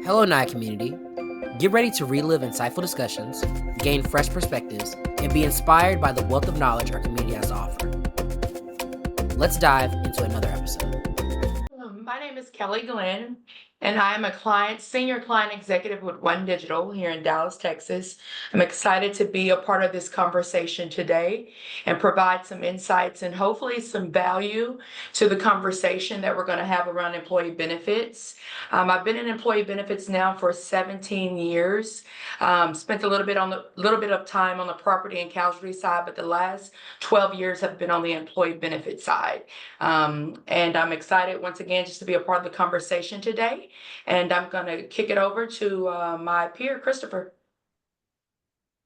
Hello, NIA community. Get ready to relive insightful discussions, gain fresh perspectives, and be inspired by the wealth of knowledge our community has to offer. Let's dive into another episode. My name is Kelli K, and I am a senior client executive with One Digital here in Dallas, Texas. I'm excited to be a part of this conversation today and provide some insights and hopefully some value to the conversation that we're going to have around employee benefits. I've been in employee benefits now for 17 years. Spent a little bit of time on the property and casualty side, but the last 12 years have been on the employee benefit side. And I'm excited once again just to be a part of the conversation today. And I'm going to kick it over to my peer, Christopher.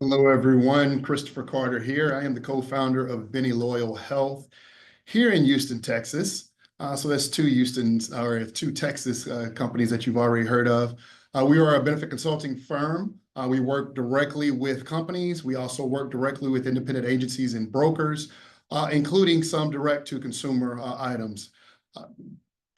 Hello, everyone. Christopher Carter here. I am the co-founder of Beneloyal Health here in Houston, Texas. So that's two Texas companies that you've already heard of. We are a benefit consulting firm. We work directly with companies. We also work directly with independent agencies and brokers, including some direct-to-consumer items.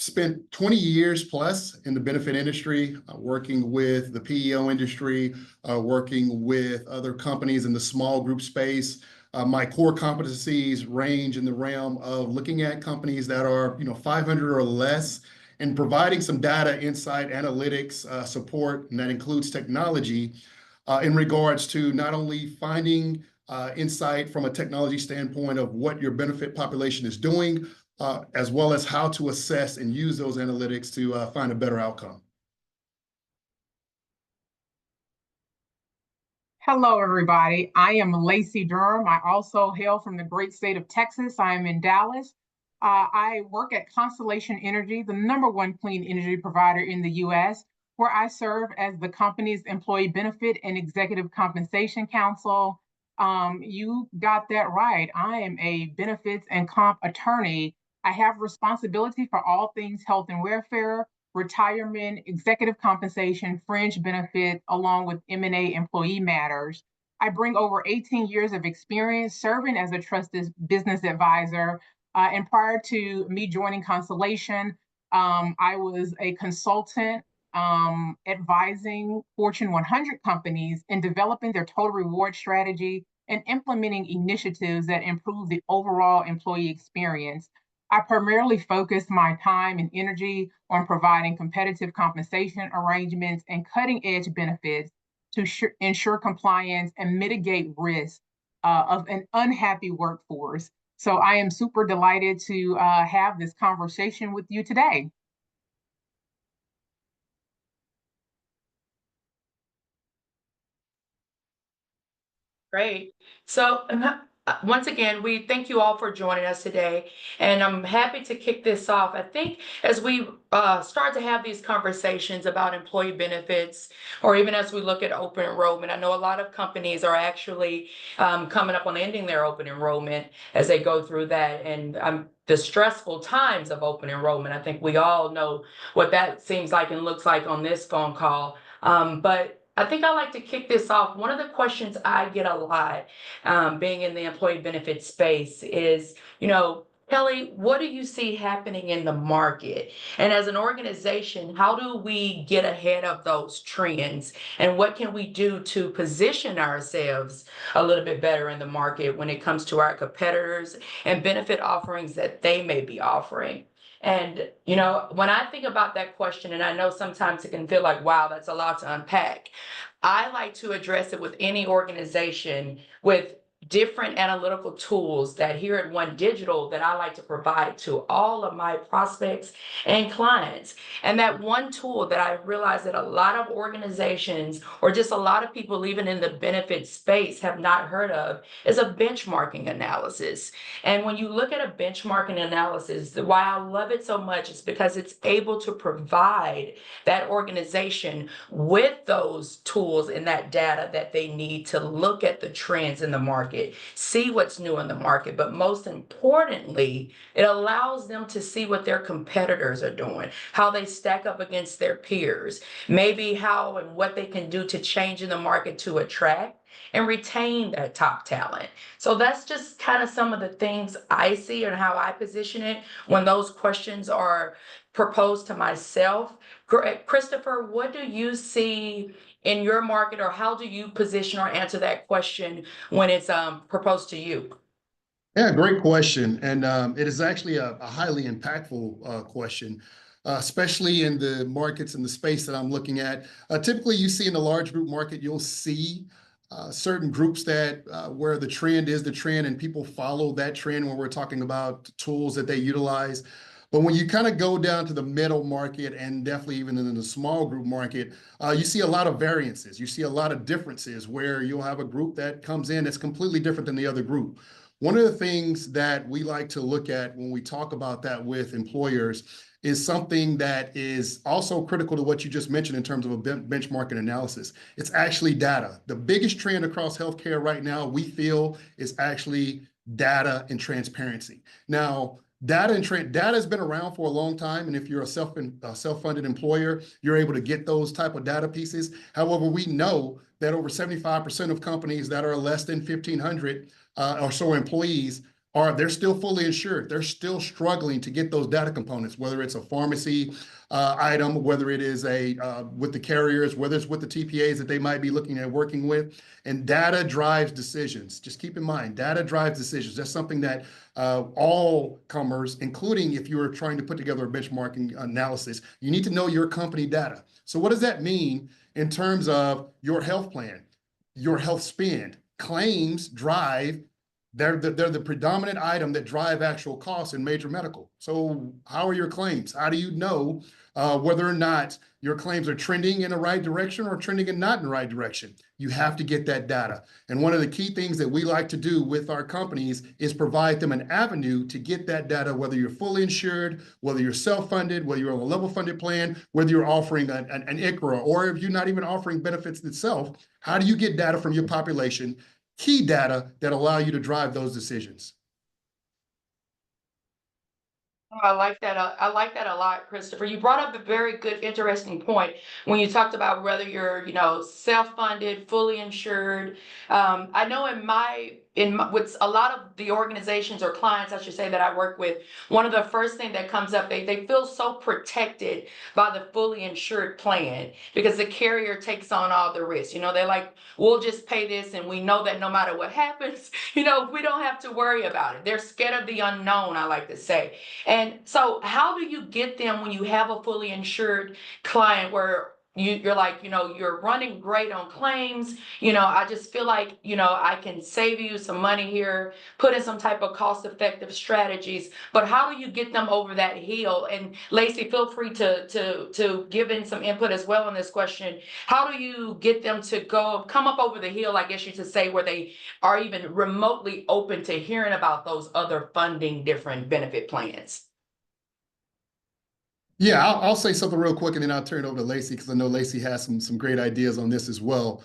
Spent 20 years plus in the benefit industry, working with the PEO industry, working with other companies in the small group space. My core competencies range in the realm of looking at companies that are 500 or less and providing some data, insight, analytics, support, and that includes technology in regards to not only finding insight from a technology standpoint of what your benefit population is doing, as well as how to assess and use those analytics to find a better outcome. Hello, everybody. I am Lacy Durham. I also hail from the great state of Texas. I am in Dallas. I work at Constellation Energy, the #1 clean energy provider in the U.S., where I serve as the company's employee benefit and executive compensation counsel. You got that right. I am a benefits and comp attorney. I have responsibility for all things health and welfare, retirement, executive compensation, fringe benefit, along with M&A employee matters. I bring over 18 years of experience serving as a trusted business advisor. And prior to me joining Constellation, I was a consultant advising Fortune 100 companies in developing their total reward strategy and implementing initiatives that improve the overall employee experience. I primarily focus my time and energy on providing competitive compensation arrangements and cutting-edge benefits to ensure compliance and mitigate risk of an unhappy workforce. So I am super delighted to have this conversation with you today. Great. So once again, we thank you all for joining us today, and I'm happy to kick this off. I think as we start to have these conversations about employee benefits, or even as we look at open enrollment, I know a lot of companies are actually coming up on ending their open enrollment as they go through that, and the stressful times of open enrollment. I think we all know what that seems like and looks like on this phone call, but I think I like to kick this off. One of the questions I get a lot being in the employee benefits space is, Kelli, what do you see happening in the market? And as an organization, how do we get ahead of those trends? And what can we do to position ourselves a little bit better in the market when it comes to our competitors and benefit offerings that they may be offering? And, when I think about that question, and I know sometimes it can feel like, wow, that's a lot to unpack. I like to address it with any organization with different analytical tools that here at One Digital that I like to provide to all of my prospects and clients. And that one tool that I realize that a lot of organizations or just a lot of people even in the benefit space have not heard of is a benchmarking analysis. And when you look at a benchmarking analysis, why I love it so much is because it's able to provide that organization with those tools and that data that they need to look at the trends in the market, see what's new in the market, but most importantly, it allows them to see what their competitors are doing, how they stack up against their peers, maybe how and what they can do to change in the market to attract and retain that top talent. So that's just kind of some of the things I see and how I position it when those questions are proposed to myself. Christopher, what do you see in your market, or how do you position or answer that question when it's proposed to you? Yeah, great question. And it is actually a highly impactful question, especially in the markets and the space that I'm looking at. Typically, you see in the large group market, you'll see certain groups that where the trend is the trend, and people follow that trend when we're talking about tools that they utilize. But when you kind of go down to the middle market, and definitely even in the small group market, you see a lot of variances. You see a lot of differences where you'll have a group that comes in that's completely different than the other group. One of the things that we like to look at when we talk about that with employers is something that is also critical to what you just mentioned in terms of a benchmarking analysis. It's actually data. The biggest trend across healthcare right now, we feel, is actually data and transparency. Now, data has been around for a long time, and if you're a self-funded employer, you're able to get those type of data pieces. However, we know that over 75% of companies that are less than 1,500 or so employees they're still fully insured. They're still struggling to get those data components, whether it's a pharmacy item, whether it is with the carriers, whether it's with the TPAs that they might be looking at working with. And data drives decisions. Just keep in mind, data drives decisions. That's something that all comers, including if you are trying to put together a benchmarking analysis, you need to know your company data. So what does that mean in terms of your health plan, your health spend? Claims drive, they're the predominant item that drive actual costs in major medical. So how are your claims? How do you know whether or not your claims are trending in the right direction or trending and not in the right direction? You have to get that data. And one of the key things that we like to do with our companies is provide them an avenue to get that data, whether you're fully insured, whether you're self-funded, whether you're on a level funded plan, whether you're offering an ICHRA, or if you're not even offering benefits itself. How do you get data from your population? Key data that allow you to drive those decisions. I like that. I like that a lot, Christopher. You brought up a very good, interesting point when you talked about whether you're, self-funded, fully insured. I know with a lot of the organizations or clients, I should say, that I work with, one of the first things that comes up, they feel so protected by the fully insured plan because the carrier takes on all the risk. They're like, we'll just pay this, and we know that no matter what happens, we don't have to worry about it. They're scared of the unknown, I like to say. And so how do you get them when you have a fully insured client where you're like, you're running great on claims, I just feel like, I can save you some money here, put in some type of cost-effective strategies, but how do you get them over that hill? And Lacy, feel free to give in some input as well on this question. How do you get them to come up over the hill, I guess you should say, where they are even remotely open to hearing about those other funding different benefit plans? Yeah, I'll say something real quick, and then I'll turn it over to Lacy because I know Lacy has some great ideas on this as well.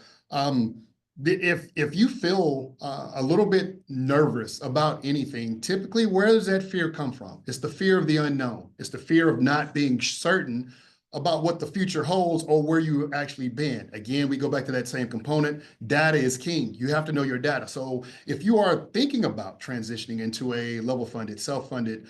If you feel a little bit nervous about anything, typically where does that fear come from? It's the fear of the unknown. It's the fear of not being certain about what the future holds or where you've actually been. Again, we go back to that same component. Data is king. You have to know your data. So if you are thinking about transitioning into a level funded, self-funded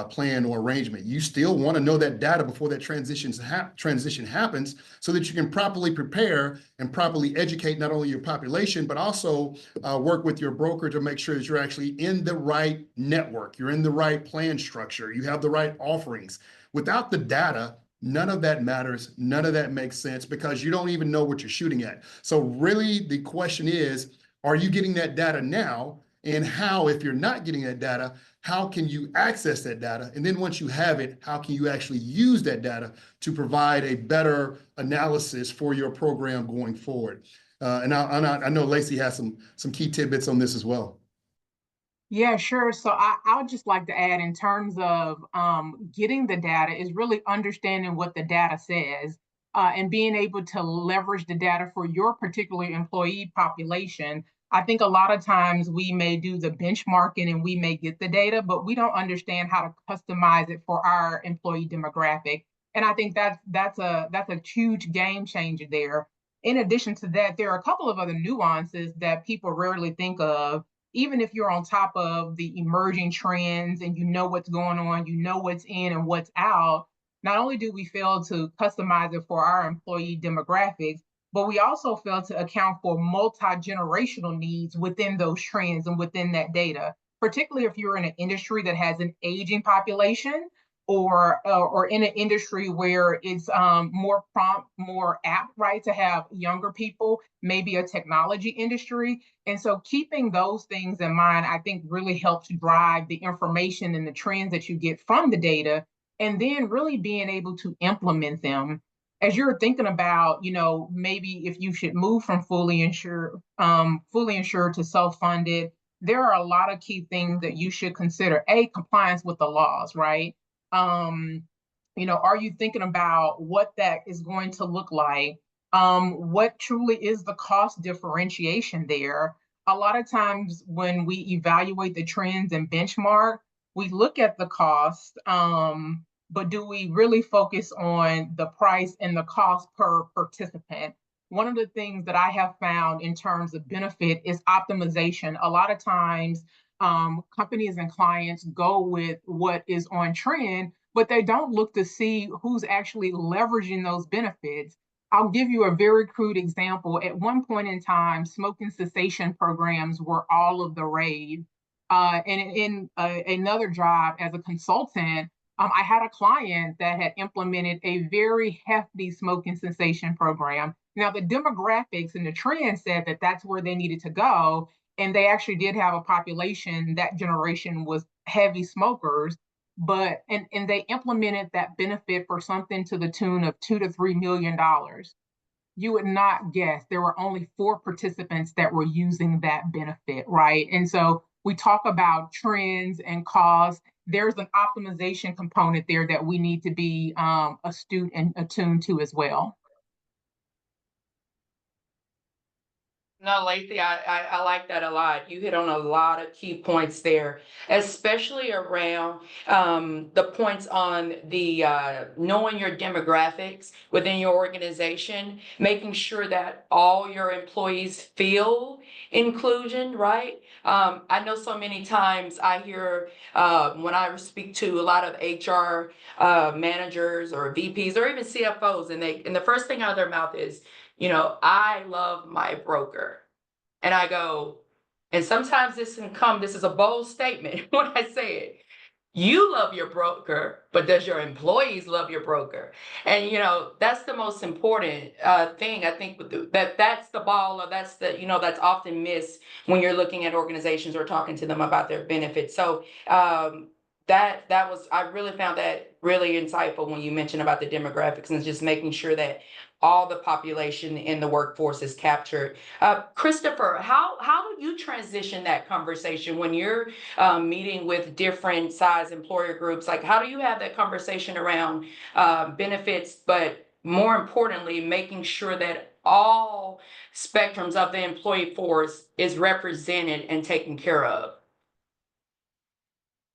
plan or arrangement, you still want to know that data before that transition happens so that you can properly prepare and properly educate not only your population, but also work with your broker to make sure that you're actually in the right network, you're in the right plan structure, you have the right offerings. Without the data, none of that matters. None of that makes sense because you don't even know what you're shooting at. So really the question is, are you getting that data now? And how, if you're not getting that data, how can you access that data? And then once you have it, how can you actually use that data to provide a better analysis for your program going forward? And I know Lacy has some key tidbits on this as well. Yeah, sure. So I would just like to add in terms of getting the data is really understanding what the data says and being able to leverage the data for your particular employee population. I think a lot of times we may do the benchmarking and we may get the data, but we don't understand how to customize it for our employee demographic. And I think that's a huge game changer there. In addition to that, there are a couple of other nuances that people rarely think of. Even if you're on top of the emerging trends and you know what's going on, you know what's in and what's out, not only do we fail to customize it for our employee demographics, but we also fail to account for multi-generational needs within those trends and within that data, particularly if you're in an industry that has an aging population or in an industry where it's more prompt, more apt, right, to have younger people, maybe a technology industry. And so keeping those things in mind, I think really helps drive the information and the trends that you get from the data, and then really being able to implement them. As you're thinking about, maybe if you should move from fully insured to self-funded, there are a lot of key things that you should consider. Compliance with the laws, right? Are you thinking about what that is going to look like? What truly is the cost differentiation there? A lot of times when we evaluate the trends and benchmark, we look at the cost, but do we really focus on the price and the cost per participant? One of the things that I have found in terms of benefit is optimization. A lot of times, companies and clients go with what is on trend, but they don't look to see who's actually leveraging those benefits. I'll give you a very crude example. At one point in time, smoking cessation programs were all of the rage. And in another job as a consultant, I had a client that had implemented a very hefty smoking cessation program. Now, the demographics and the trend said that that's where they needed to go. And they actually did have a population, that generation was heavy smokers, and they implemented that benefit for something to the tune of $2 to $3 million. You would not guess there were only 4 participants that were using that benefit, right? And so we talk about trends and costs. There's an optimization component there that we need to be astute and attuned to as well. No, Lacy, I like that a lot. You hit on a lot of key points there, especially around the points on the knowing your demographics within your organization, making sure that all your employees feel inclusion, right? I know so many times I hear when I speak to a lot of HR managers or VPs or even CFOs, and the first thing out of their mouth is, I love my broker. And I go, and sometimes this is a bold statement when I say it. You love your broker, but does your employees love your broker? And that's the most important thing. I think that's the ball, or that's that's often missed when you're looking at organizations or talking to them about their benefits. So that was, I really found that really insightful when you mentioned about the demographics and just making sure that all the population in the workforce is captured. Christopher, how do you transition that conversation when you're meeting with different size employer groups? Like, how do you have that conversation around benefits, but more importantly, making sure that all spectrums of the employee force is represented and taken care of?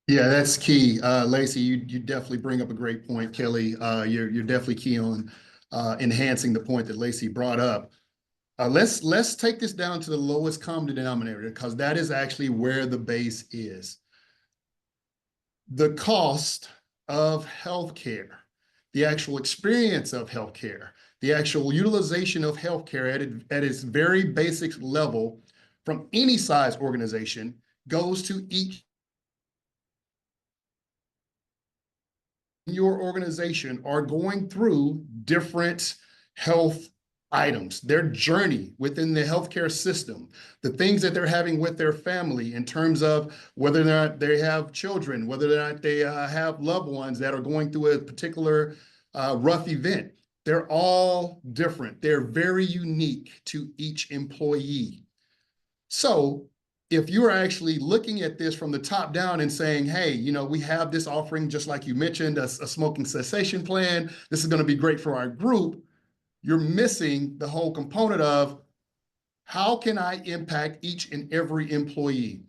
Yeah, that's key. Lacy, you definitely bring up a great point, Kelly. You're definitely key on enhancing the point that Lacy brought up. Let's take this down to the lowest common denominator, because that is actually where the base is. The cost of healthcare, the actual experience of healthcare, the actual utilization of healthcare at its very basic level from any size organization goes to each. Your organization are going through different health items, their journey within the healthcare system, the things that they're having with their family in terms of whether or not they have children, whether or not they have loved ones that are going through a particular rough event. They're all different. They're very unique to each employee. So if you're actually looking at this from the top down and saying, hey, we have this offering, just like you mentioned, a smoking cessation plan, this is going to be great for our group, you're missing the whole component of how can I impact each and every employee?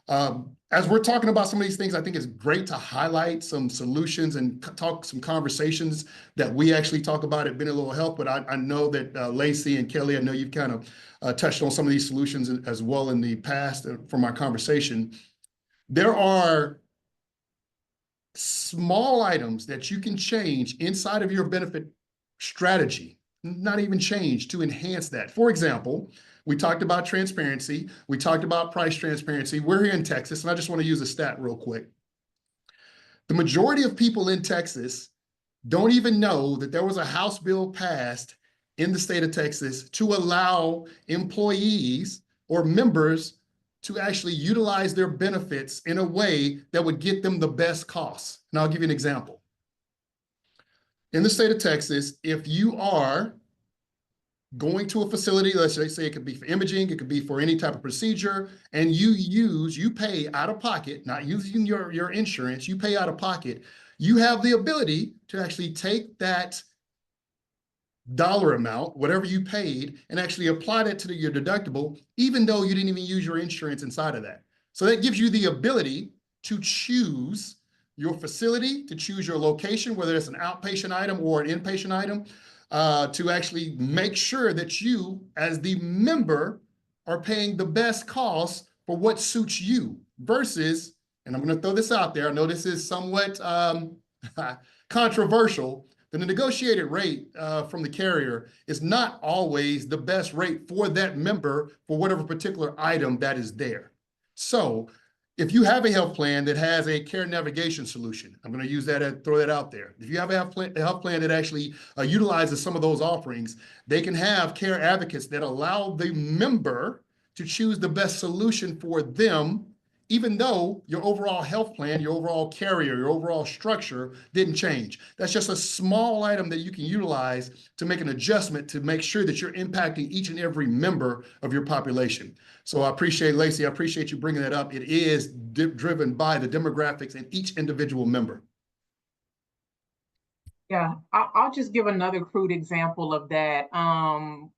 As we're talking about some of these things, I think it's great to highlight some solutions and talk some conversations that we actually talk about at Beneloyal Health. But I know that Lacy and Kelly, I know you've kind of touched on some of these solutions as well in the past from our conversation. There are small items that you can change inside of your benefit strategy, not even change, to enhance that. For example, we talked about transparency. We talked about price transparency. We're here in Texas, and I just want to use a stat real quick. The majority of people in Texas don't even know that there was a House bill passed in the state of Texas to allow employees or members to actually utilize their benefits in a way that would get them the best costs. And I'll give you an example. In the state of Texas, if you are going to a facility, let's say it could be for imaging, it could be for any type of procedure, and you pay out of pocket, not using your insurance, you pay out of pocket, you have the ability to actually take that dollar amount, whatever you paid, and actually apply that to your deductible, even though you didn't even use your insurance inside of that. So that gives you the ability to choose your facility, to choose your location, whether it's an outpatient item or an inpatient item, to actually make sure that you, as the member, are paying the best cost for what suits you versus, and I'm going to throw this out there, I know this is somewhat controversial, the negotiated rate from the carrier is not always the best rate for that member for whatever particular item that is there. So if you have a health plan that has a care navigation solution, I'm going to use that and throw that out there. If you have a health plan that actually utilizes some of those offerings, they can have care advocates that allow the member to choose the best solution for them, even though your overall health plan, your overall carrier, your overall structure didn't change. That's just a small item that you can utilize to make an adjustment to make sure that you're impacting each and every member of your population. So I appreciate, Lacy, I appreciate you bringing that up. It is driven by the demographics in each individual member. Yeah, I'll just give another crude example of that.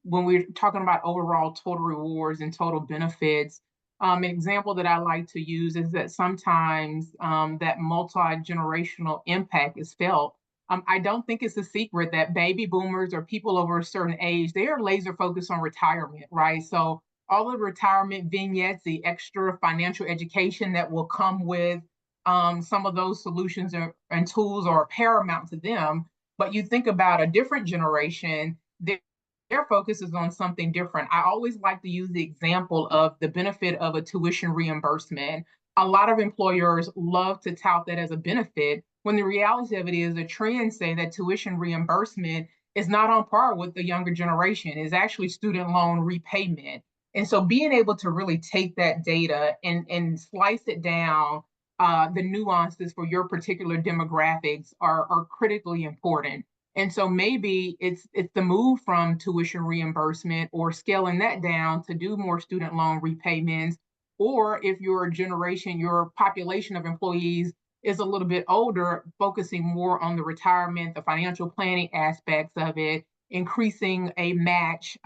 When we're talking about overall total rewards and total benefits, an example that I like to use is that sometimes that multi-generational impact is felt. I don't think it's a secret that baby boomers or people over a certain age, they are laser focused on retirement, right? So all of the retirement vignettes, the extra financial education that will come with some of those solutions and tools are paramount to them. But you think about a different generation, their focus is on something different. I always like to use the example of the benefit of a tuition reimbursement. A lot of employers love to tout that as a benefit, when the reality of it is the trends say that tuition reimbursement is not on par with the younger generation, is actually student loan repayment. And so being able to really take that data and slice it down, the nuances for your particular demographics are critically important. And so maybe it's the move from tuition reimbursement or scaling that down to do more student loan repayments. Or if your generation, your population of employees is a little bit older, focusing more on the retirement, the financial planning aspects of it, increasing a match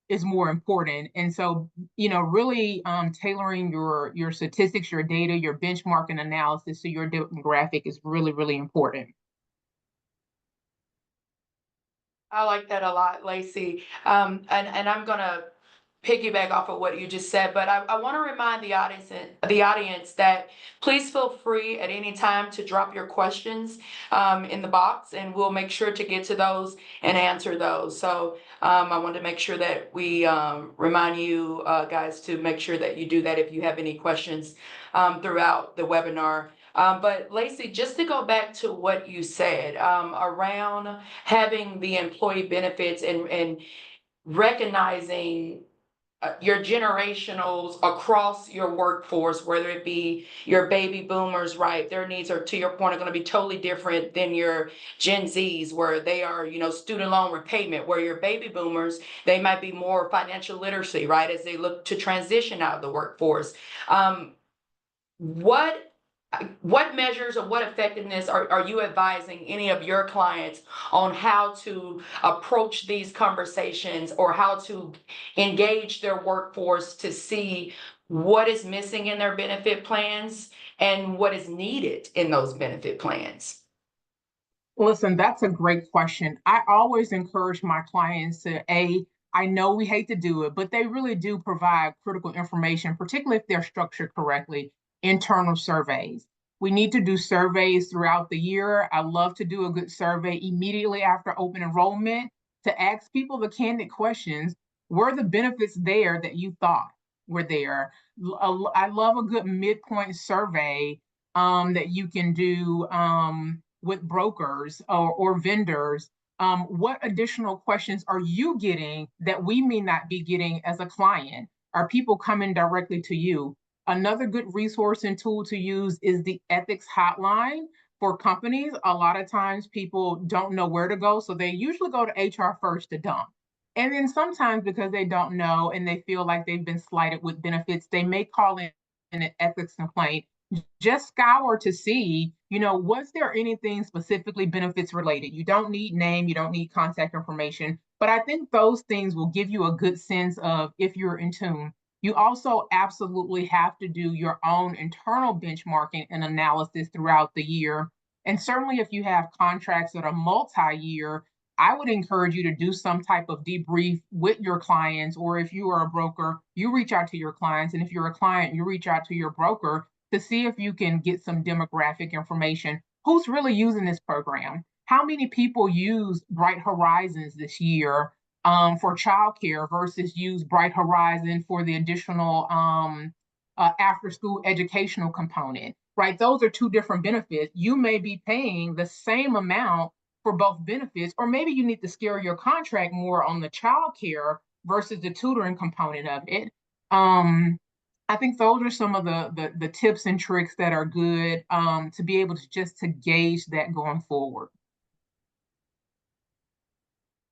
is more important. And so, really tailoring your statistics, your data, your benchmarking analysis to your demographic is really, really important. I like that a lot, Lacy. And I'm gonna piggyback off of what you just said, but I want to remind the audience that please feel free at any time to drop your questions in the box, and we'll make sure to get to those and answer those. So I want to make sure that we remind you guys to make sure that you do that if you have any questions throughout the webinar. But Lacy, just to go back to what you said around having the employee benefits and recognizing your generationals across your workforce, whether it be your baby boomers, right? Their needs are, to your point, are going to be totally different than your Gen Zs, where they are, student loan repayment, where your baby boomers, they might be more financial literacy, right? As they look to transition out of the workforce. What measures or what effectiveness are you advising any of your clients on how to approach these conversations or how to engage their workforce to see what is missing in their benefit plans and what is needed in those benefit plans? Listen, that's a great question. I always encourage my clients to I know we hate to do it, but they really do provide critical information, particularly if they're structured correctly, internal surveys. We need to do surveys throughout the year. I love to do a good survey immediately after open enrollment to ask people the candid questions. Were the benefits there that you thought were there? I love a good midpoint survey that you can do with brokers or vendors. What additional questions are you getting that we may not be getting as a client? Are people coming directly to you? Another good resource and tool to use is the ethics hotline for companies. A lot of times people don't know where to go, so they usually go to HR first to dump. And then sometimes because they don't know and they feel like they've been slighted with benefits, they may call in an ethics complaint. Just scour to see, was there anything specifically benefits related? You don't need name, you don't need contact information, but I think those things will give you a good sense of if you're in tune. You also absolutely have to do your own internal benchmarking and analysis throughout the year. And certainly if you have contracts that are multi-year, I would encourage you to do some type of debrief with your clients, or if you are a broker, you reach out to your clients. And if you're a client, you reach out to your broker to see if you can get some demographic information. Who's really using this program? How many people use Bright Horizons this year for childcare versus use Bright Horizon for the additional after school educational component, right? Those are two different benefits. You may be paying the same amount for both benefits, or maybe you need to scale your contract more on the childcare versus the tutoring component of it. I think those are some of the tips and tricks that are good to be able to gauge that going forward.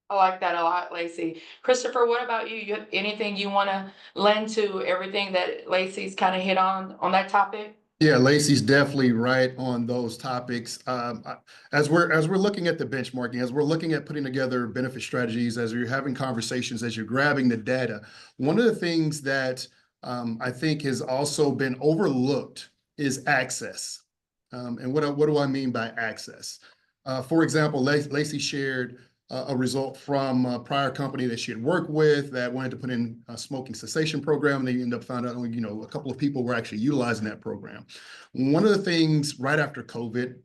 I like that a lot, Lacy. Christopher, what about you? You have anything you want to lend to everything that Lacy's kind of hit on that topic? Yeah, Lacy's definitely right on those topics. As we're looking at the benchmarking, as we're looking at putting together benefit strategies, as you're having conversations, as you're grabbing the data, one of the things that I think has also been overlooked is access. And what do I mean by access? For example, Lacy shared a result from a prior company that she had worked with that wanted to put in a smoking cessation program. And they ended up finding out, a couple of people were actually utilizing that program. One of the things right after COVID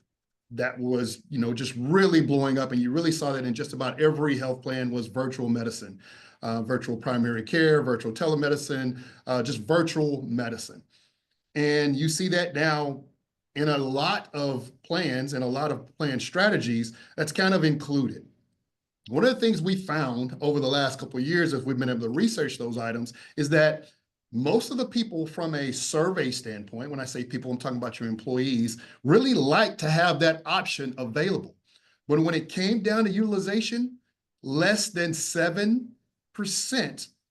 that was, just really blowing up, and you really saw that in just about every health plan, was virtual medicine, virtual primary care, virtual telemedicine, just virtual medicine. And you see that now in a lot of plans and a lot of plan strategies that's kind of included. One of the things we found over the last couple of years, as we've been able to research those items, is that most of the people from a survey standpoint, when I say people, I'm talking about your employees, really like to have that option available. But when it came down to utilization, less than 7%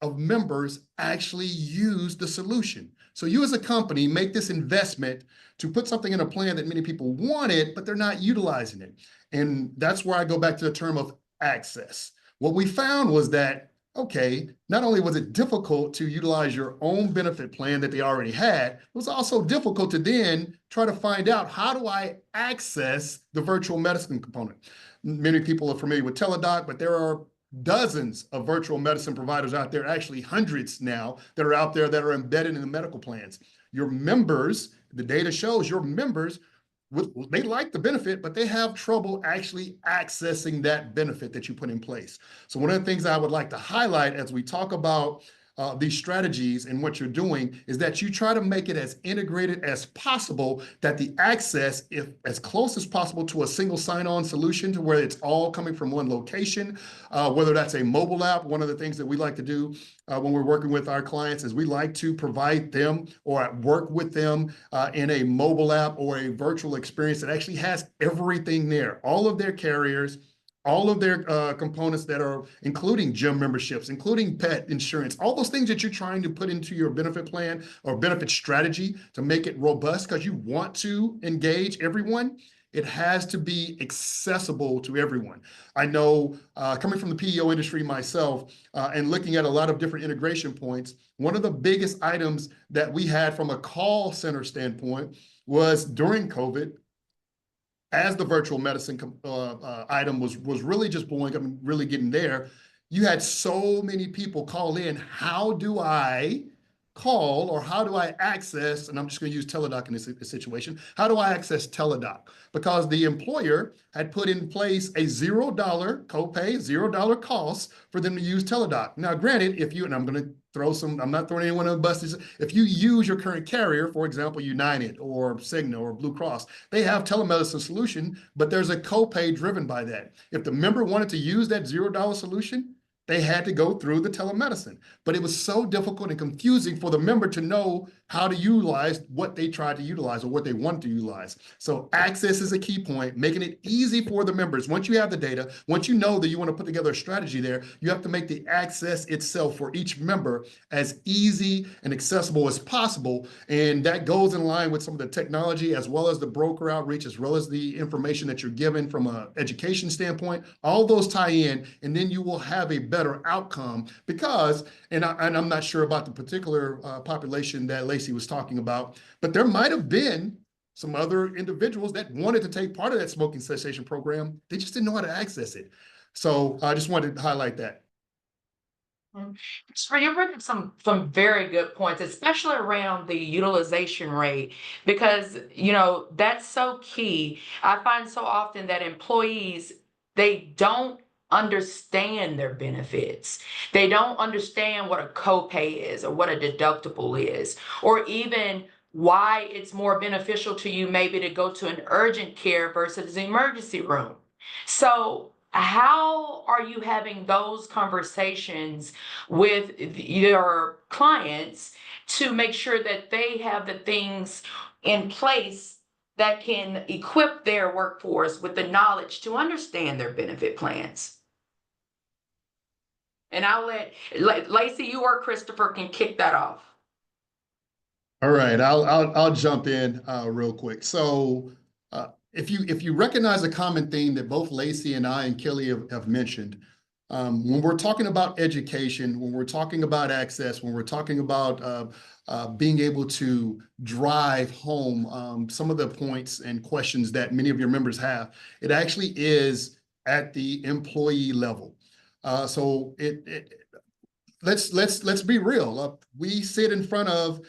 of members actually use the solution. So you as a company make this investment to put something in a plan that many people wanted, but they're not utilizing it. And that's where I go back to the term of access. What we found was that, okay, not only was it difficult to utilize your own benefit plan that they already had, it was also difficult to then try to find out, how do I access the virtual medicine component? Many people are familiar with Teladoc, but there are dozens of virtual medicine providers out there, actually hundreds now, that are out there that are embedded in the medical plans. Your members, the data shows your members, they like the benefit, but they have trouble actually accessing that benefit that you put in place. So one of the things I would like to highlight as we talk about these strategies and what you're doing is that you try to make it as integrated as possible, that the access, if as close as possible to a single sign-on solution to where it's all coming from one location, whether that's a mobile app. One of the things that we like to do when we're working with our clients is we like to provide them or work with them in a mobile app or a virtual experience that actually has everything there, all of their carriers, all of their components that are including gym memberships, including pet insurance, all those things that you're trying to put into your benefit plan or benefit strategy to make it robust because you want to engage everyone. It has to be accessible to everyone. I know coming from the PEO industry myself and looking at a lot of different integration points, one of the biggest items that we had from a call center standpoint was during COVID, as the virtual medicine item was really just blowing up and really getting there, you had so many people call in, how do I call or how do I access, and I'm just going to use Teladoc in this situation, how do I access Teladoc? Because the employer had put in place a $0 copay, $0 cost for them to use Teladoc. Now, granted, if you, and I'm going to throw some, I'm not throwing anyone on the bus, if you use your current carrier, for example, United or Cigna or Blue Cross, they have telemedicine solution, but there's a copay driven by that. If the member wanted to use that $0 solution, they had to go through the telemedicine. But it was so difficult and confusing for the member to know how to utilize what they tried to utilize or what they want to utilize. So access is a key point, making it easy for the members. Once you have the data, once you know that you want to put together a strategy there, you have to make the access itself for each member as easy and accessible as possible. And that goes in line with some of the technology, as well as the broker outreach, as well as the information that you're given from an education standpoint. All those tie in, and then you will have a better outcome because, and I'm not sure about the particular population that Lacy was talking about, but there might have been some other individuals that wanted to take part of that smoking cessation program. They just didn't know how to access it. So I just wanted to highlight that. So you bring up some very good points, especially around the utilization rate, because that's so key. I find so often that employees, they don't understand their benefits. They don't understand what a copay is or what a deductible is, or even why it's more beneficial to you maybe to go to an urgent care versus the emergency room. So how are you having those conversations with your clients to make sure that they have the things in place that can equip their workforce with the knowledge to understand their benefit plans? And I'll let Lacy, you or Christopher can kick that off. All right, I'll jump in real quick. So if you recognize a common theme that both Lacy and I and Kelli have mentioned, when we're talking about education, when we're talking about access, when we're talking about being able to drive home some of the points and questions that many of your members have, it actually is at the employee level. So let's be real. We sit in front of,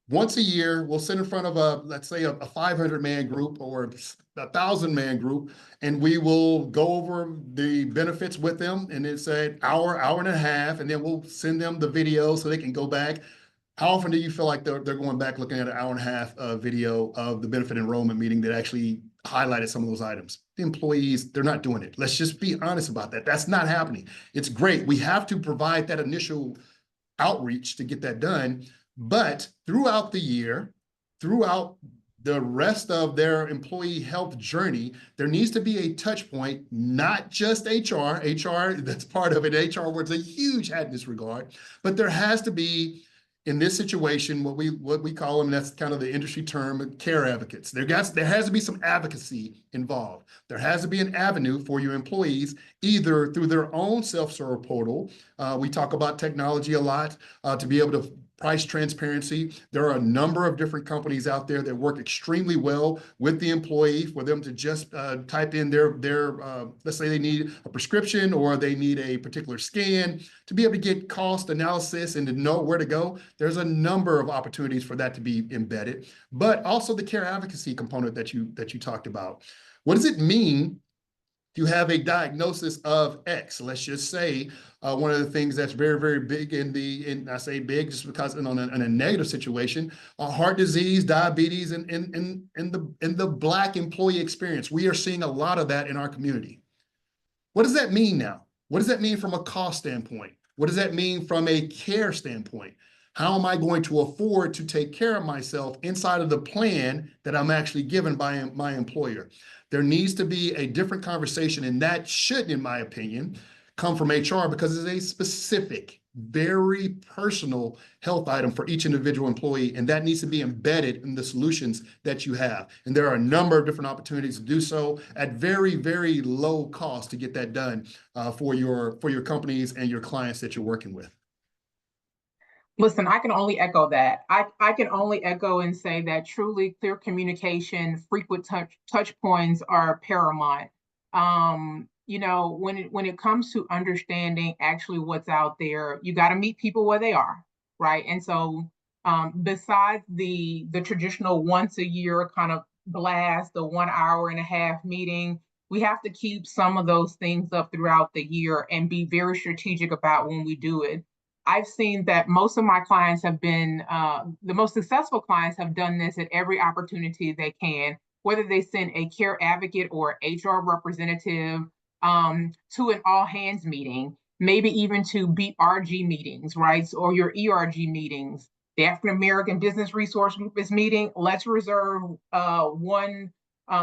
once a year, we'll sit in front of let's say a 500-man group or 1,000-man group, and we will go over the benefits with them, and it's an hour and a half, and then we'll send them the video so they can go back. How often do you feel like they're going back looking at an hour and a half video of the benefit enrollment meeting that actually highlighted some of those items? The employees, they're not doing it. Let's just be honest about that. That's not happening. It's great. We have to provide that initial outreach to get that done. But throughout the year, throughout the rest of their employee health journey, there needs to be a touch point, not just HR. HR, that's part of it. HR wears a huge hat in this regard, but there has to be, in this situation, what we call them, that's kind of the industry term, care advocates. There has to be some advocacy involved. There has to be an avenue for your employees, either through their own self-serve portal. We talk about technology a lot to be able to price transparency. There are a number of different companies out there that work extremely well with the employee for them to just type in their let's say they need a prescription or they need a particular scan, to be able to get cost analysis and to know where to go. There's a number of opportunities for that to be embedded, but also the care advocacy component that you talked about. What does it mean you have a diagnosis of X? Let's just say one of the things that's very, very big in I say big just because in a negative situation, heart disease, diabetes, and in the Black employee experience. We are seeing a lot of that in our community. What does that mean now? What does that mean from a cost standpoint? What does that mean from a care standpoint? How am I going to afford to take care of myself inside of the plan that I'm actually given by my employer? There needs to be a different conversation, and that should, in my opinion, come from HR because it's a specific very personal health item for each individual employee, and that needs to be embedded in the solutions that you have. And there are a number of different opportunities to do so at very, very low cost to get that done for your companies and your clients that you're working with. Listen, I can only echo that. I can only echo and say that truly clear communication, frequent touch points are paramount. When it comes to understanding actually what's out there, you got to meet people where they are, right? And so, besides the traditional once a year kind of blast, the 1.5 hour meeting, we have to keep some of those things up throughout the year and be very strategic about when we do it. I've seen that most of my clients have been, the most successful clients have done this at every opportunity they can, whether they send a care advocate or HR representative to an all hands meeting, maybe even to BRG meetings, right? Or your ERG meetings. The African American Business Resource Group is meeting. Let's reserve one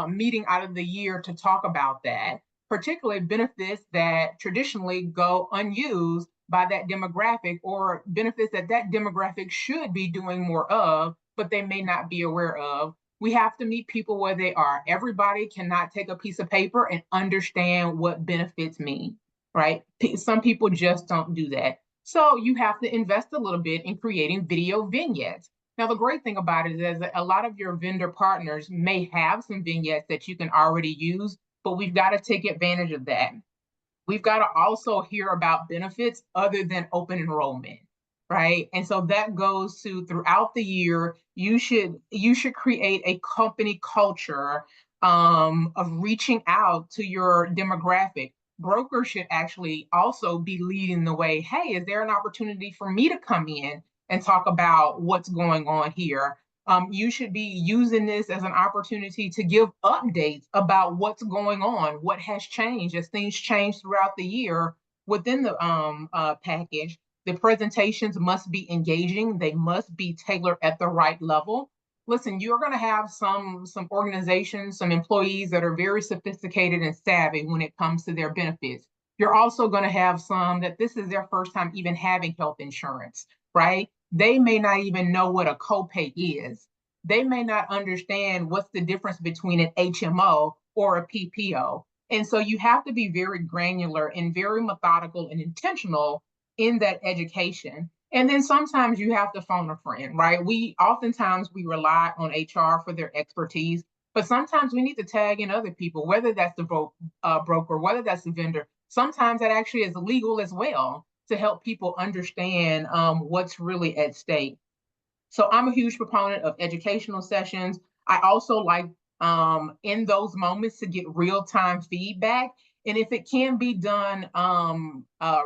meeting out of the year to talk about that, particularly benefits that traditionally go unused by that demographic, or benefits that demographic should be doing more of, but they may not be aware of. We have to meet people where they are. Everybody cannot take a piece of paper and understand what benefits mean, right? Some people just don't do that. So you have to invest a little bit in creating video vignettes. Now, the great thing about it is that a lot of your vendor partners may have some vignettes that you can already use, but we've got to take advantage of that. We've got to also hear about benefits other than open enrollment, right? And so that goes to throughout the year, you should create a company culture of reaching out to your demographic. Brokers should actually also be leading the way. Hey, is there an opportunity for me to come in and talk about what's going on here? You should be using this as an opportunity to give updates about what's going on, what has changed as things change throughout the year within the package. The presentations must be engaging. They must be tailored at the right level. Listen, you're going to have some organizations, some employees that are very sophisticated and savvy when it comes to their benefits. You're also going to have some that this is their first time even having health insurance, right? They may not even know what a copay is. They may not understand what's the difference between an HMO or a PPO. And so you have to be very granular and very methodical and intentional in that education. And then sometimes you have to phone a friend, right? Oftentimes we rely on HR for their expertise, but sometimes we need to tag in other people, whether that's the broker, whether that's the vendor. Sometimes that actually is legal as well, to help people understand what's really at stake. So I'm a huge proponent of educational sessions. I also like in those moments to get real-time feedback. And if it can be done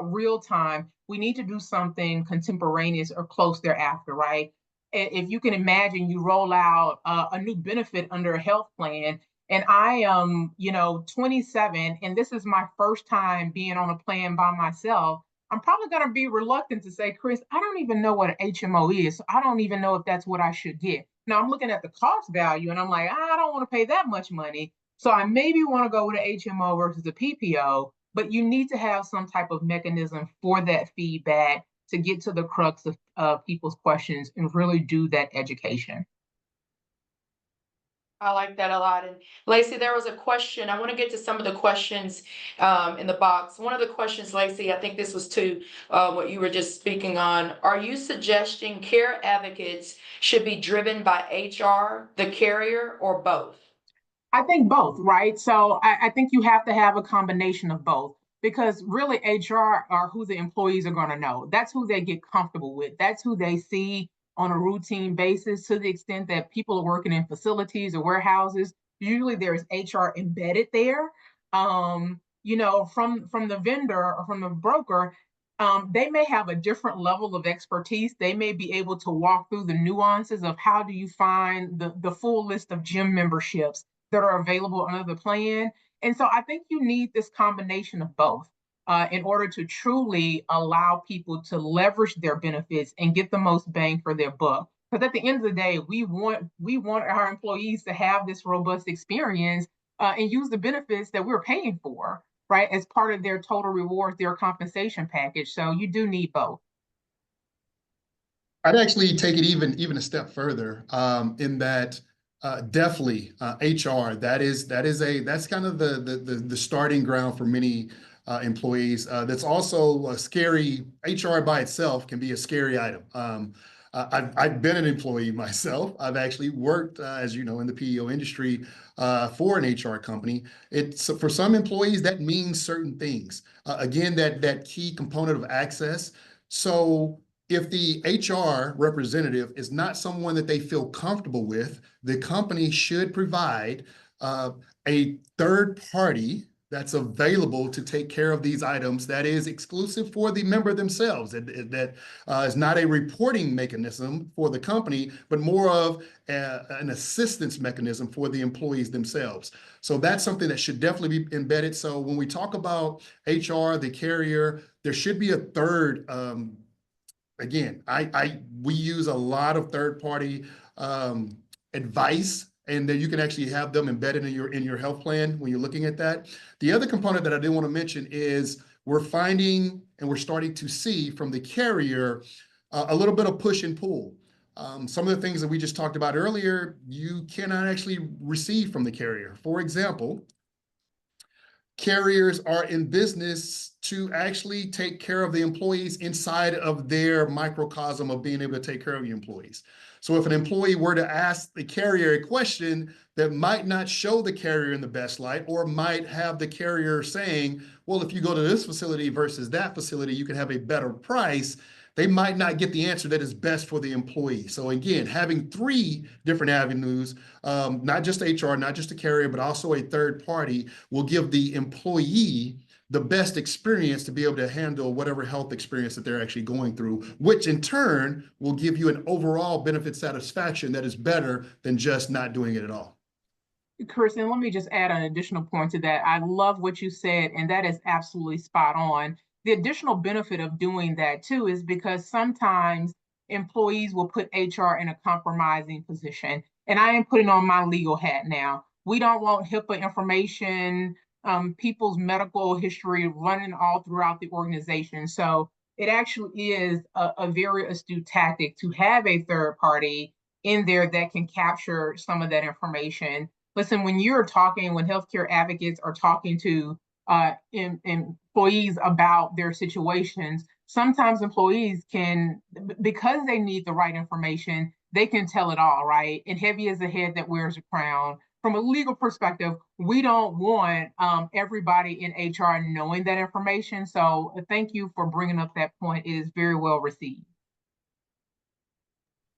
real-time, we need to do something contemporaneous or close thereafter, right? If you can imagine, you roll out a new benefit under a health plan, and I am, 27, and this is my first time being on a plan by myself. I'm probably going to be reluctant to say, Chris, I don't even know what an HMO is. So I don't even know if that's what I should get. Now I'm looking at the cost value and I'm like, I don't want to pay that much money. So I maybe want to go with an HMO versus a PPO, but you need to have some type of mechanism for that feedback to get to the crux of people's questions and really do that education. I like that a lot. And Lacy, there was a question. I want to get to some of the questions in the box. One of the questions, Lacy, I think this was to what you were just speaking on. Are you suggesting care advocates should be driven by HR, the carrier, or both? I think both, right? So I think you have to have a combination of both, because really HR are who the employees are going to know. That's who they get comfortable with. That's who they see on a routine basis. To the extent that people are working in facilities or warehouses, usually there's HR embedded there. From the vendor or from the broker, they may have a different level of expertise. They may be able to walk through the nuances of how do you find the full list of gym memberships that are available under the plan. And so I think you need this combination of both in order to truly allow people to leverage their benefits and get the most bang for their buck. Because at the end of the day, we want our employees to have this robust experience and use the benefits that we're paying for, right, as part of their total rewards, their compensation package. So you do need both. I'd actually take it even a step further, in that definitely HR. That's kind of the starting ground for many employees. That's also a scary. HR by itself can be a scary item. I've been an employee myself. I've actually worked, as you know, in the PEO industry for an HR company. It's for some employees that means certain things. Again, that key component of access. So if the HR representative is not someone that they feel comfortable with, the company should provide a third party that's available to take care of these items that is exclusive for the member themselves, that is not a reporting mechanism for the company, but more of an assistance mechanism for the employees themselves. So that's something that should definitely be embedded. So when we talk about HR, the carrier, there should be a third. Again, we use a lot of third-party advice, and then you can actually have them embedded in your health plan when you're looking at that. The other component that I did want to mention is we're finding and we're starting to see from the carrier a little bit of push and pull. Some of the things that we just talked about earlier, you cannot actually receive from the carrier. For example, carriers are in business to actually take care of the employees inside of their microcosm of being able to take care of your employees. So if an employee were to ask the carrier a question that might not show the carrier in the best light, or might have the carrier saying, well, if you go to this facility versus that facility, you can have a better price, they might not get the answer that is best for the employee. So again, having three different avenues, not just HR, not just a carrier, but also a third party, will give the employee the best experience to be able to handle whatever health experience that they're actually going through, which in turn will give you an overall benefit satisfaction that is better than just not doing it at all. Kirsten, let me just add an additional point to that. I love what you said, and that is absolutely spot on. The additional benefit of doing that too is because sometimes employees will put HR in a compromising position. And I am putting on my legal hat now. We don't want HIPAA information, people's medical history running all throughout the organization. So it actually is a very astute tactic to have a third party in there that can capture some of that information. Listen, when healthcare advocates are talking to employees about their situations, sometimes employees can, because they need the right information, they can tell it all, right? And heavy is the head that wears a crown. From a legal perspective, we don't want everybody in HR knowing that information. So thank you for bringing up that point. It is very well received.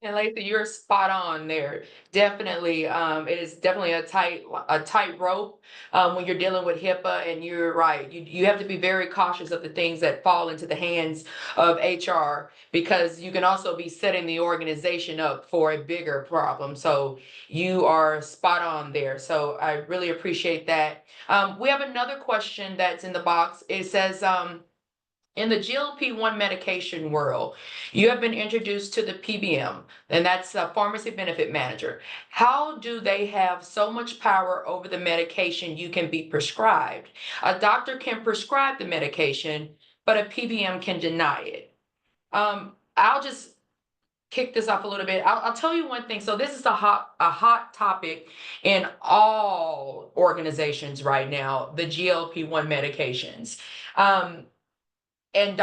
And Lacy, you're spot on there. Definitely, it is definitely a tight rope when you're dealing with HIPAA, and you're right. You have to be very cautious of the things that fall into the hands of HR, because you can also be setting the organization up for a bigger problem. So you are spot on there. So I really appreciate that. We have another question that's in the box. It says, in the GLP-1 medication world, you have been introduced to the PBM, and that's a pharmacy benefit manager. How do they have so much power over the medication you can be prescribed? A doctor can prescribe the medication, but a PBM can deny it. I'll just kick this off a little bit. I'll tell you one thing. So this is a hot topic in all organizations right now, the GLP-1 medications. And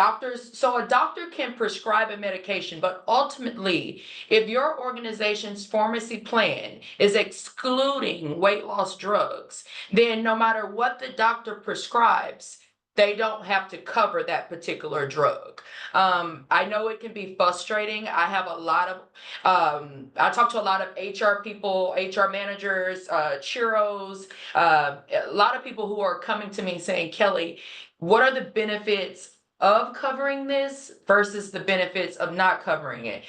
so a doctor can prescribe a medication, but ultimately, if your organization's pharmacy plan is excluding weight loss drugs, then no matter what the doctor prescribes, they don't have to cover that particular drug. I know it can be frustrating. I have a lot of, I talk to a lot of HR people, HR managers, churros, a lot of people who are coming to me saying, Kelli, what are the benefits of covering this versus the benefits of not covering it?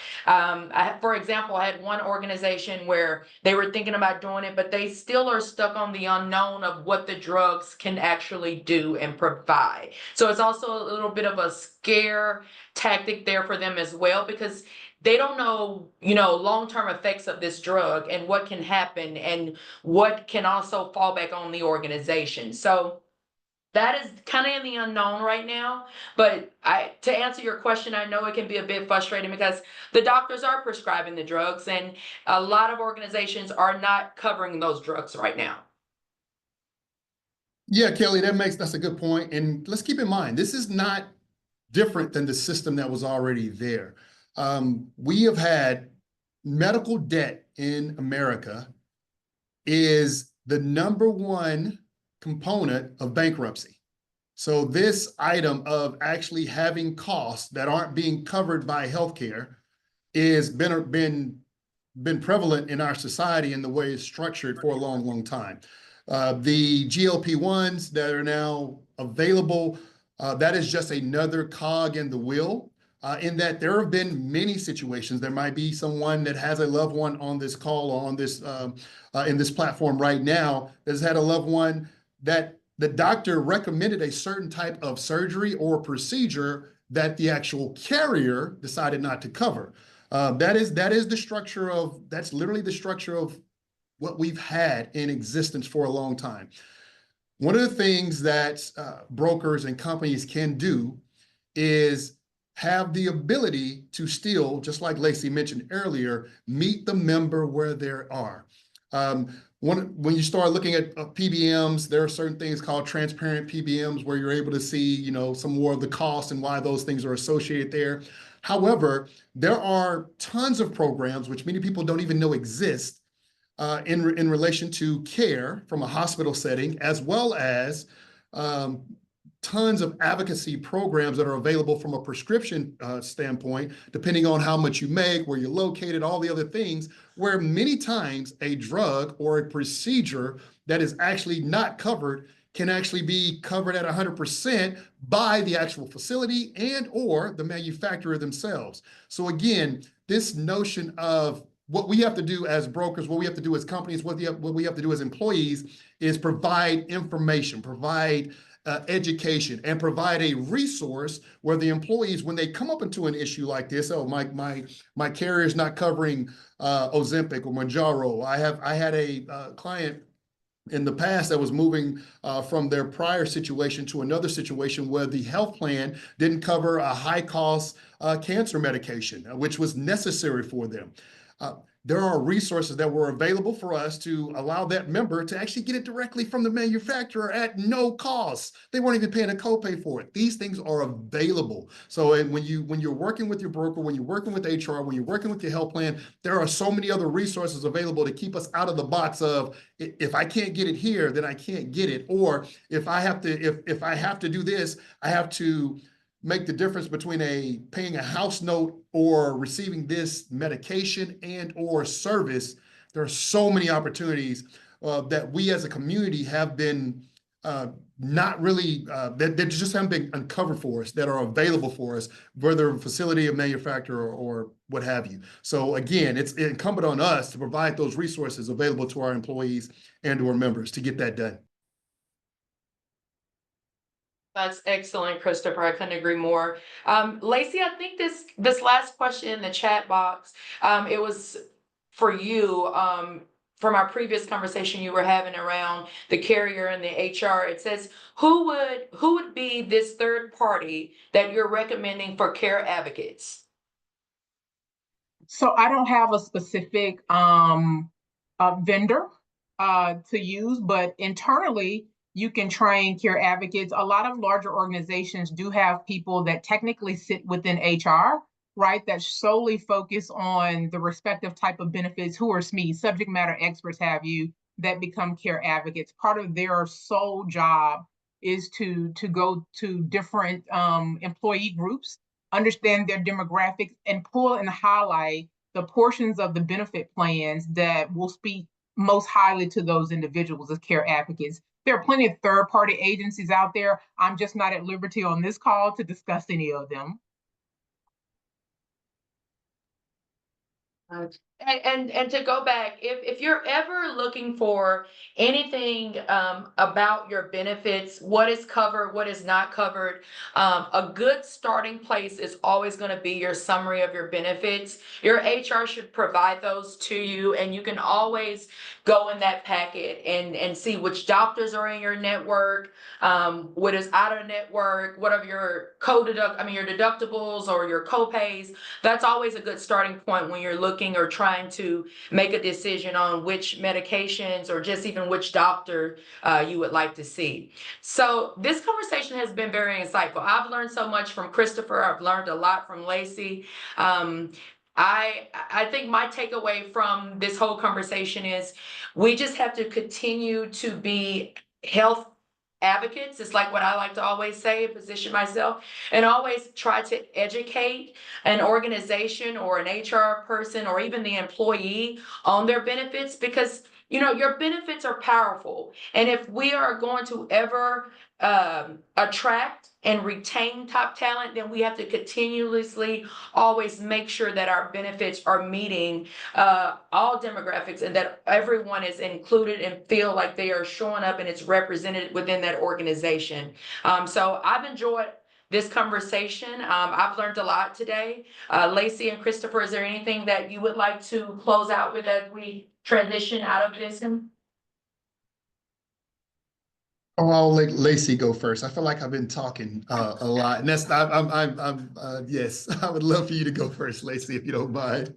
For example, I had one organization where they were thinking about doing it, but they still are stuck on the unknown of what the drugs can actually do and provide. So it's also a little bit of a scare tactic there for them as well, because they don't know, long-term effects of this drug and what can happen and what can also fall back on the organization. So that is kind of in the unknown right now. But to answer your question, I know it can be a bit frustrating because the doctors are prescribing the drugs, and a lot of organizations are not covering those drugs right now. Yeah, Kelly, that's a good point. And let's keep in mind, this is not different than the system that was already there. We have had medical debt in America is the #1 component of bankruptcy. So this item of actually having costs that aren't being covered by healthcare is been prevalent in our society in the way it's structured for a long, long time. The GLP-1s that are now available, that is just another cog in the wheel. In that there have been many situations. There might be someone that has a loved one on this call or on this in this platform right now that has had a loved one that the doctor recommended a certain type of surgery or procedure that the actual carrier decided not to cover. That is the structure of, that's literally the structure of what we've had in existence for a long time. One of the things that brokers and companies can do is have the ability to still, just like Lacy mentioned earlier, meet the member where they are. When you start looking at PBMs, there are certain things called transparent PBMs where you're able to see, some more of the cost and why those things are associated there. However, there are tons of programs which many people don't even know exist in relation to care from a hospital setting, as well as tons of advocacy programs that are available from a prescription standpoint, depending on how much you make, where you're located, all the other things, where many times a drug or a procedure that is actually not covered can actually be covered at 100% by the actual facility and or the manufacturer themselves. So again, this notion of what we have to do as brokers, what we have to do as companies, what we have to do as employees is provide information, provide education, and provide a resource where the employees, when they come up into an issue like this, oh, my carrier is not covering Ozempic or Mounjaro. I had a client in the past that was moving from their prior situation to another situation where the health plan didn't cover a high cost cancer medication, which was necessary for them. There are resources that were available for us to allow that member to actually get it directly from the manufacturer at no cost. They weren't even paying a copay for it. These things are available. So when you're working with your broker, when you're working with HR, when you're working with your health plan, there are so many other resources available to keep us out of the box of, if I can't get it here, then I can't get it. Or if I have to do this, I have to make the difference between paying a house note or receiving this medication and or service. There are so many opportunities that we as a community have been not really, that just haven't been uncovered for us, that are available for us, whether a facility, a manufacturer, or what have you. So again, it's incumbent on us to provide those resources available to our employees and to our members to get that done. That's excellent, Christopher. I couldn't agree more. Lacy, I think this last question in the chat box, it was for you. From our previous conversation you were having around the carrier and the HR, it says, who would be this third party that you're recommending for care advocates? So I don't have a specific vendor to use, but internally, you can train care advocates. A lot of larger organizations do have people that technically sit within HR, right, that solely focus on the respective type of benefits, who are SMEs, subject matter experts have you, that become care advocates. Part of their sole job is to go to different employee groups, understand their demographics, and pull and highlight the portions of the benefit plans that will speak most highly to those individuals as care advocates. There are plenty of third-party agencies out there. I'm just not at liberty on this call to discuss any of them. And to go back, if you're ever looking for anything about your benefits, what is covered, what is not covered, a good starting place is always going to be your summary of your benefits. Your HR should provide those to you, and you can always go in that packet and see which doctors are in your network, what is out of network, what are your your deductibles or your copays. That's always a good starting point when you're looking or trying to make a decision on which medications or just even which doctor you would like to see. So this conversation has been very insightful. I've learned so much from Christopher. I've learned a lot from Lacy. I think my takeaway from this whole conversation is we just have to continue to be health advocates. It's like what I like to always say, position myself, and always try to educate an organization or an HR person or even the employee on their benefits, because your benefits are powerful. And if we are going to ever attract and retain top talent, then we have to continuously always make sure that our benefits are meeting all demographics and that everyone is included and feel like they are showing up and it's represented within that organization. So I've enjoyed this conversation. I've learned a lot today. Lacy and Christopher, is there anything that you would like to close out with as we transition out of this? Oh, I'll let Lacy go first. I feel like I've been talking a lot, and that's yes, I would love for you to go first, Lacy, if you don't mind.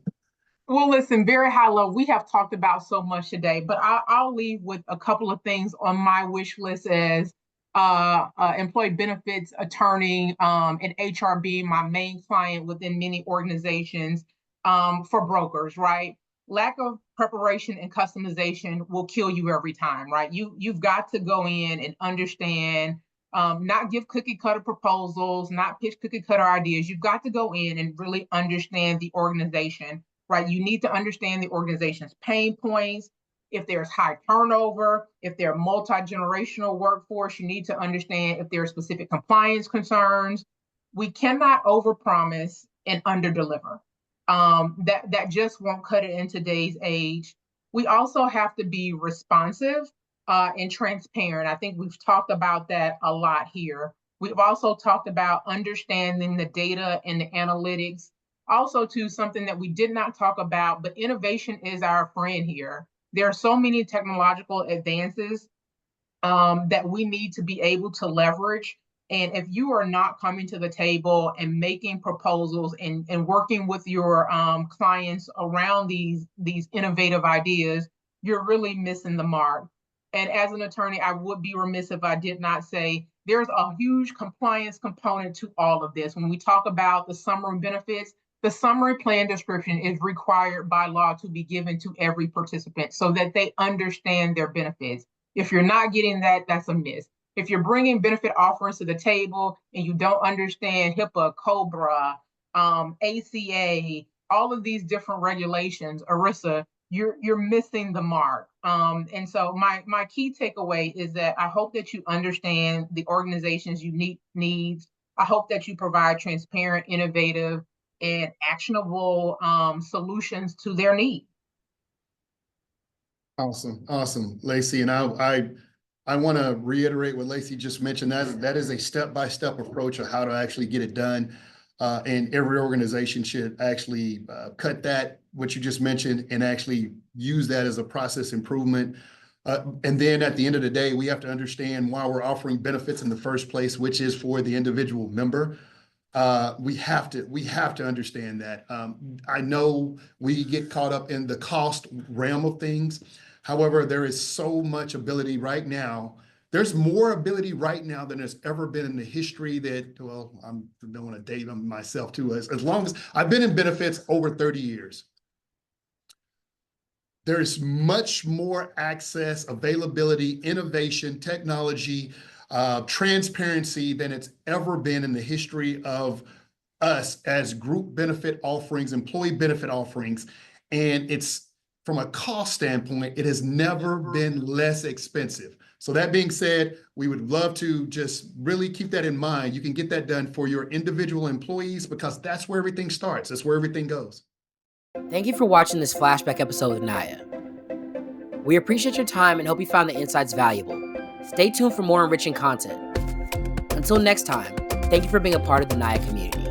Well, listen, very high level. We have talked about so much today, but I'll leave with a couple of things on my wish list as employee benefits attorney and HR being my main client within many organizations for brokers, right? Lack of preparation and customization will kill you every time, right? You've got to go in and understand, not give cookie cutter proposals, not pitch cookie cutter ideas. You've got to go in and really understand the organization, right? You need to understand the organization's pain points. If there's high turnover, if they're multi-generational workforce, you need to understand if there are specific compliance concerns. We cannot overpromise and underdeliver. That just won't cut it in today's age. We also have to be responsive and transparent. I think we've talked about that a lot here. We've also talked about understanding the data and the analytics. Also, too, something that we did not talk about, but innovation is our friend here. There are so many technological advances that we need to be able to leverage. And if you are not coming to the table and making proposals and working with your clients around these innovative ideas, you're really missing the mark. And as an attorney, I would be remiss if I did not say there's a huge compliance component to all of this. When we talk about the summary benefits, the summary plan description is required by law to be given to every participant so that they understand their benefits. If you're not getting that, that's a miss. If you're bringing benefit offerings to the table and you don't understand HIPAA, COBRA, ACA, all of these different regulations, ERISA, you're missing the mark. And so my key takeaway is that I hope that you understand the organization's unique needs. I hope that you provide transparent, innovative, and actionable solutions to their needs. Awesome, Lacy. And I want to reiterate what Lacy just mentioned. That is a step-by-step approach of how to actually get it done. And every organization should actually cut that, what you just mentioned, and actually use that as a process improvement. And then at the end of the day, we have to understand why we're offering benefits in the first place, which is for the individual member. We have to understand that. I know we get caught up in the cost realm of things. However, there is so much ability right now. There's more ability right now than there's ever been in the history that, well, I don't want to date myself too. As long as I've been in benefits over 30 years. There's much more access, availability, innovation, technology, transparency than it's ever been in the history of us as group benefit offerings, employee benefit offerings. And it's, from a cost standpoint, it has never been less expensive. So that being said, we would love to just really keep that in mind. You can get that done for your individual employees because that's where everything starts. That's where everything goes. Thank you for watching this flashback episode of Naya. We appreciate your time and hope you found the insights valuable. Stay tuned for more enriching content. Until next time, thank you for being a part of the Naya community.